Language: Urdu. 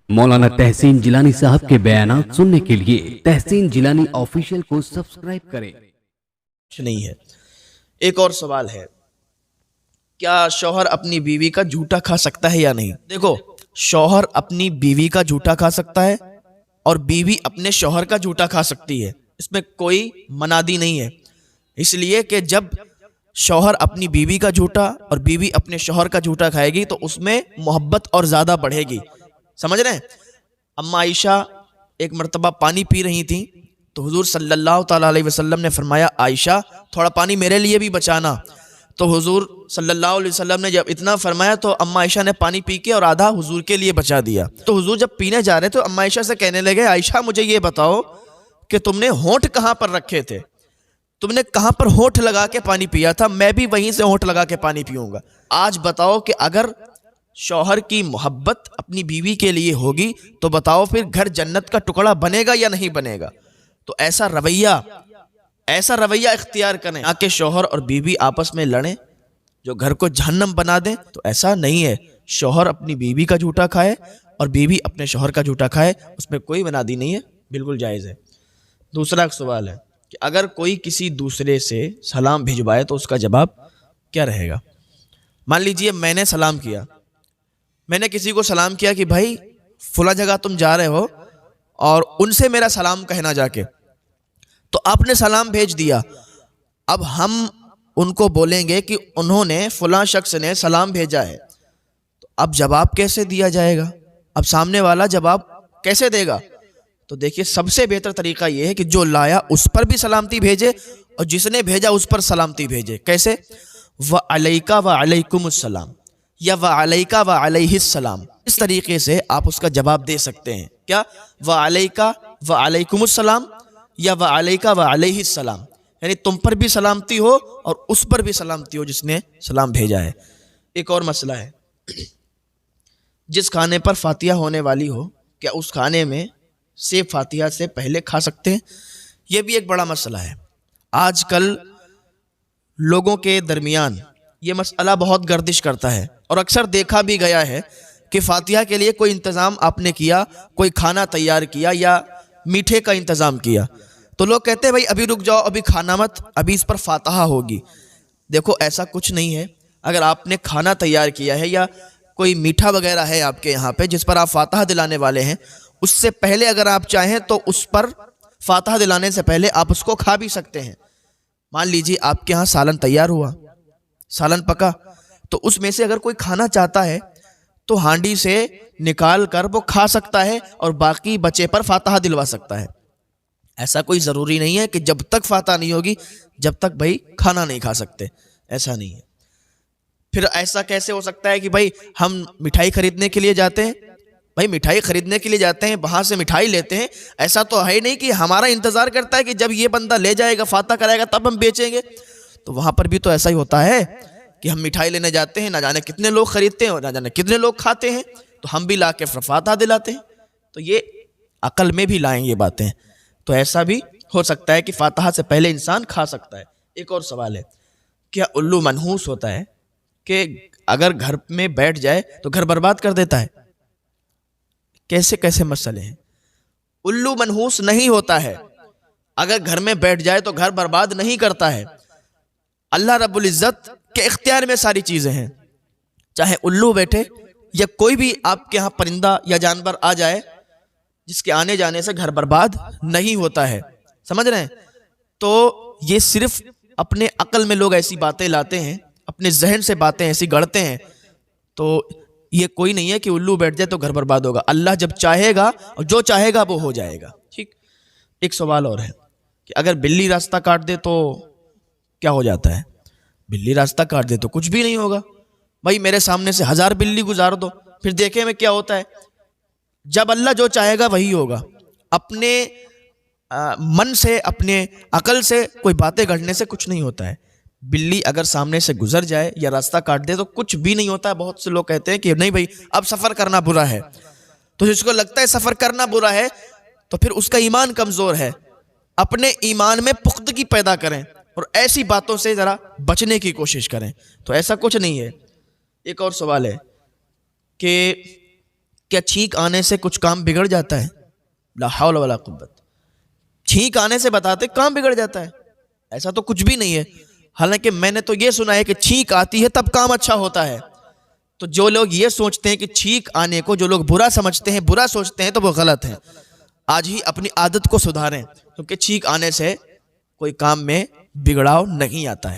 مولانا تحسین جیلانی صاحب کے بیانات سننے کے لیے تحسین جیلانی آفیشیل کو سبسکرائب کریں۔ نہیں ہے۔ ایک اور سوال ہے، کیا شوہر اپنی بیوی کا جھوٹا کھا سکتا ہے یا نہیں؟ دیکھو، شوہر اپنی بیوی کا جھوٹا کھا سکتا ہے اور بیوی اپنے شوہر کا جھوٹا کھا سکتی ہے، اس میں کوئی منادی نہیں ہے، اس لیے کہ جب شوہر اپنی بیوی کا جھوٹا اور بیوی اپنے شوہر کا جھوٹا کھائے گی تو اس میں محبت اور زیادہ بڑھے گی، سمجھ رہے ہیں؟ اما عائشہ ایک مرتبہ پانی پی رہی تھیں تو حضور صلی اللہ تعالیٰ علیہ وسلم نے فرمایا، عائشہ تھوڑا پانی میرے لیے بھی بچانا۔ تو حضور صلی اللہ علیہ وسلم نے جب اتنا فرمایا تو اما عائشہ نے پانی پی کے اور آدھا حضور کے لیے بچا دیا۔ تو حضور جب پینے جا رہے تو اما عائشہ سے کہنے لگے، عائشہ مجھے یہ بتاؤ کہ تم نے ہونٹ کہاں پر رکھے تھے، تم نے کہاں پر ہونٹ لگا کے پانی پیا تھا؟ میں بھی وہیں سے ہونٹ لگا کے پانی پیوں گا۔ آج بتاؤ کہ اگر شوہر کی محبت اپنی بیوی کے لیے ہوگی تو بتاؤ پھر گھر جنت کا ٹکڑا بنے گا یا نہیں بنے گا؟ تو ایسا رویہ اختیار کریں تاکہ شوہر اور بیوی آپس میں لڑیں جو گھر کو جہنم بنا دیں، تو ایسا نہیں ہے۔ شوہر اپنی بیوی کا جھوٹا کھائے اور بیوی اپنے شوہر کا جھوٹا کھائے، اس میں کوئی منادی نہیں ہے، بالکل جائز ہے۔ دوسرا ایک سوال ہے کہ اگر کوئی کسی دوسرے سے سلام بھجوائے تو اس کا جواب کیا رہے گا؟ مان لیجئے میں نے سلام کیا، میں نے کسی کو سلام کیا کہ بھائی فلاں جگہ تم جا رہے ہو اور ان سے میرا سلام کہنا جا کے، تو آپ نے سلام بھیج دیا۔ اب ہم ان کو بولیں گے کہ انہوں نے فلاں شخص نے سلام بھیجا ہے، تو اب جواب کیسے دیا جائے گا؟ اب سامنے والا جواب کیسے دے گا؟ تو دیکھیے، سب سے بہتر طریقہ یہ ہے کہ جو لایا اس پر بھی سلامتی بھیجے اور جس نے بھیجا اس پر سلامتی بھیجے۔ کیسے؟ وَعَلَيْكَ وَعَلَيْكُمُ السَّلام یا وَعَلَيْكَ وَعَلَيْهِ السَّلام، اس طریقے سے آپ اس کا جواب دے سکتے ہیں۔ کیا؟ وَعَلَيْكَ وَعَلَيْكُمُ السَّلام یا وَعَلَيْكَ وَعَلَيْهِ السَّلام، یعنی تم پر بھی سلامتی ہو اور اس پر بھی سلامتی ہو جس نے سلام بھیجا ہے۔ ایک اور مسئلہ ہے، جس کھانے پر فاتحہ ہونے والی ہو کیا اس کھانے میں سیب فاتحہ سے پہلے کھا سکتے ہیں؟ یہ بھی ایک بڑا مسئلہ ہے۔ آج کل لوگوں کے درمیان یہ مسئلہ بہت گردش کرتا ہے اور اکثر دیکھا بھی گیا ہے کہ فاتحہ کے لیے کوئی انتظام آپ نے کیا، کوئی کھانا تیار کیا یا میٹھے کا انتظام کیا، تو لوگ کہتے ہیں بھائی ابھی رک جاؤ، ابھی کھانا مت، ابھی اس پر فاتحہ ہوگی۔ دیکھو، ایسا کچھ نہیں ہے۔ اگر آپ نے کھانا تیار کیا ہے یا کوئی میٹھا وغیرہ ہے آپ کے یہاں پہ جس پر آپ فاتحہ دلانے والے ہیں، اس سے پہلے اگر آپ چاہیں تو اس پر فاتحہ دلانے سے پہلے آپ اس کو کھا بھی سکتے ہیں۔ مان لیجیے آپ کے ہاں سالن تیار ہوا، سالن پکا، تو اس میں سے اگر کوئی کھانا چاہتا ہے تو ہانڈی سے نکال کر وہ کھا سکتا ہے اور باقی بچے پر فاتحہ دلوا سکتا ہے۔ ایسا کوئی ضروری نہیں ہے کہ جب تک فاتحہ نہیں ہوگی جب تک بھائی کھانا نہیں کھا سکتے، ایسا نہیں ہے۔ پھر ایسا کیسے ہو سکتا ہے کہ بھائی ہم مٹھائی خریدنے کے لیے جاتے ہیں، بھائی مٹھائی خریدنے کے لیے جاتے ہیں، وہاں سے مٹھائی لیتے ہیں، ایسا تو ہے نہیں کہ ہمارا انتظار کرتا ہے کہ جب یہ بندہ لے جائے گا فاتحہ کرائے گا تب ہم بیچیں گے۔ تو وہاں پر بھی تو ایسا ہی ہوتا ہے کہ ہم مٹھائی لینے جاتے ہیں، نہ جانے کتنے لوگ خریدتے ہیں اور نہ جانے کتنے لوگ کھاتے ہیں، تو ہم بھی لا کے فاتحہ دلاتے ہیں۔ تو یہ عقل میں بھی لائیں یہ باتیں، تو ایسا بھی ہو سکتا ہے کہ فاتحہ سے پہلے انسان کھا سکتا ہے۔ ایک اور سوال ہے، کیا الو منحوس ہوتا ہے کہ اگر گھر میں بیٹھ جائے تو گھر برباد کر دیتا ہے؟ کیسے کیسے مسئلے ہیں؟ الو منحوس نہیں ہوتا ہے، اگر گھر میں بیٹھ جائے تو گھر برباد نہیں کرتا ہے۔ اللہ رب العزت کے اختیار میں ساری چیزیں ہیں، چاہے الو بیٹھے یا کوئی بھی آپ کے ہاں پرندہ یا جانور آ جائے، جس کے آنے جانے سے گھر برباد نہیں ہوتا ہے، سمجھ رہے ہیں؟ تو یہ صرف اپنے عقل میں لوگ ایسی باتیں لاتے ہیں، اپنے ذہن سے باتیں ایسی گڑھتے ہیں، تو یہ کوئی نہیں ہے کہ الو بیٹھ جائے تو گھر برباد ہوگا۔ اللہ جب چاہے گا اور جو چاہے گا وہ ہو جائے گا، ٹھیک۔ ایک سوال اور ہے کہ اگر بلی راستہ کاٹ دے تو کیا ہو جاتا ہے؟ بلی راستہ کاٹ دے تو کچھ بھی نہیں ہوگا، بھائی میرے سامنے سے 1000 بلی گزار دو، پھر دیکھیں میں کیا ہوتا ہے۔ جب اللہ جو چاہے گا وہی ہوگا۔ اپنے من سے، اپنے عقل سے کوئی باتیں گھڑنے سے کچھ نہیں ہوتا ہے۔ بلی اگر سامنے سے گزر جائے یا راستہ کاٹ دے تو کچھ بھی نہیں ہوتا ہے۔ بہت سے لوگ کہتے ہیں کہ نہیں بھائی اب سفر کرنا برا ہے، تو جس کو لگتا ہے سفر کرنا برا ہے تو پھر اس کا ایمان کمزور ہے۔ اپنے ایمان میں پختگی پیدا کریں اور ایسی باتوں سے ذرا بچنے کی کوشش کریں، تو ایسا کچھ نہیں ہے۔ ایک اور سوال ہے کہ کیا چھینک آنے سے کچھ کام بگڑ جاتا ہے؟ لا حول ولا قوت. چھینک آنے سے بتاتے کام بگڑ جاتا ہے؟ ایسا تو کچھ بھی نہیں ہے. حالانکہ میں نے تو یہ سنا ہے کہ چھینک آتی ہے تب کام اچھا ہوتا ہے. تو جو لوگ یہ سوچتے ہیں کہ چھینک آنے کو جو لوگ برا سمجھتے ہیں، برا سوچتے ہیں، تو وہ غلط ہیں. آج ہی اپنی عادت کو سدھاریں، کیونکہ چھینک آنے سے کوئی کام میں بگڑاؤ نہیں آتا ہے.